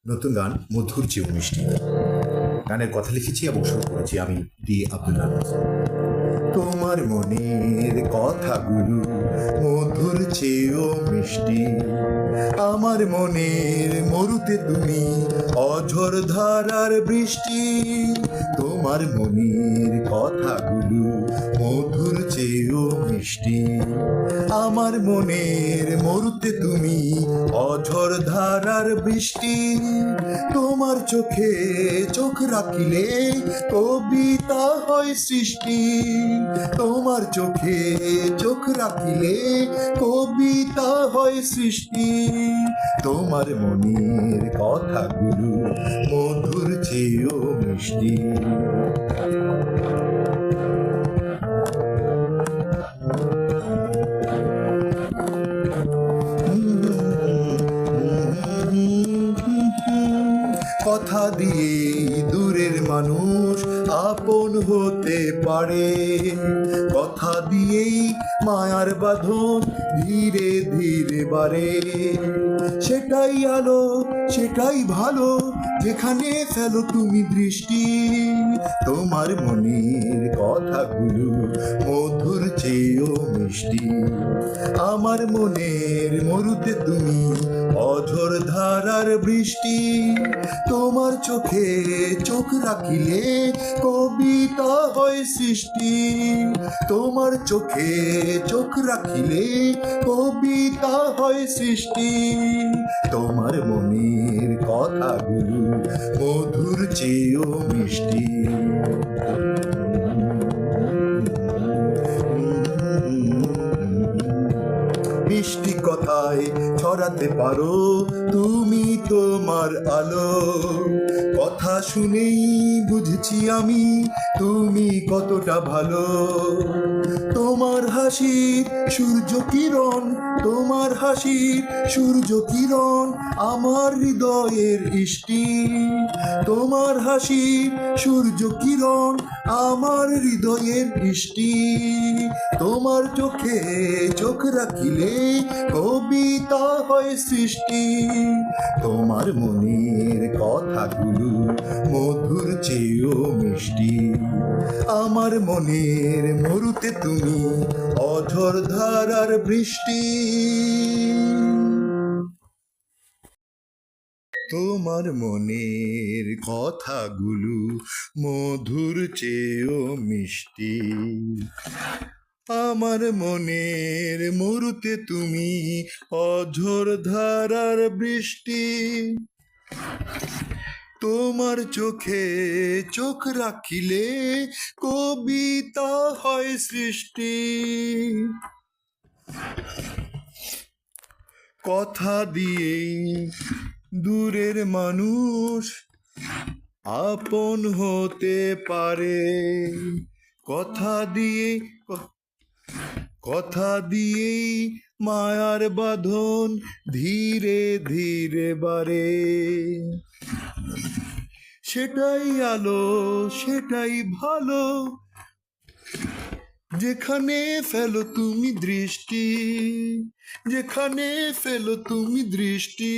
নতুন গান মধুর চেয়েও মিষ্টি। গানের কথা লিখেছি এবং শুরু করেছি আমি ডি আব্দুল নাজির। তোমার মনের কথাগুলো মধুর চেয়েও মিষ্টি, আমার মনের মরুতে তুমি অঝোর ধারার বৃষ্টি। তোমার মনের কথাগুলো মধুর চেয়েও মিষ্টি, আমার মনের মরুতে তুমি অঝোর ধারার বৃষ্টি। তোমার চোখে চোখ রাখিলে কবিতা হয় সৃষ্টি, তোমার চোখে চোখ রাখিলে কবিতা হয় সৃষ্টি। তোমার মনের কথাগুলো মধুর চেয়েও মিষ্টি। কথা দিয়ে দূরের মানুষ আপন হতে পারে, কথা দিয়েই মায়ার বাঁধন ধীরে ধীরে বাড়ে। সেটাই আলো, সেটাই ভালো, যেখানে ফেলো তুমি দৃষ্টি। তোমার মনের কথাগুলো মধুর চেয়েও মিষ্টি, আমার মনের মরুতে তুমি অঝোর ধারার বৃষ্টি। তোমার চোখে চোখ রাখিলে কবিতা হয় সৃষ্টি, তোমার চোখে চোখ রাখিলে কবিতা হয় সৃষ্টি। তোমার মনের কথাগুলো মধুর চেয়েও মিষ্টি। মিষ্টি কথায় ছড়াতে পারো তুমি তোমার আলো, কথা শুনেই বুঝছি আমি তুমি কতটা ভালো। তোমার হাসির সূর্য কিরণ, তোমার হাসির সূর্য কিরণ আমার হৃদয়ের ইষ্টি। তোমার হাসির সূর্য কিরণ আমার হৃদয়ের ইষ্টি। তোমার চোখে চোখ রাখিলে কবিতা হয় সৃষ্টি। তোমার মনের কথাগুলো মধুর চেয়েও মিষ্টি, আমার মনের মরুতে তুমি অঝোর ধারার বৃষ্টি। তোমার মনের কথাগুলো মধুর চেয়েও মিষ্টি, আমার মনের মরুতে তুমি অঝোর ধারার বৃষ্টি। তোমার চোখে চোখ রাখিলে কবিতা হয় সৃষ্টি। কথা দিয়েই দূরের মানুষ আপন হতে পারে, কথা দিয়ে কথা দিয়েই মায়ার বাঁধন ধীরে ধীরে বাড়ে। সেটাই আলো, সেটাই ভালো, যেখানে ফেলো তুমি দৃষ্টি, যেখানে ফেলো তুমি দৃষ্টি।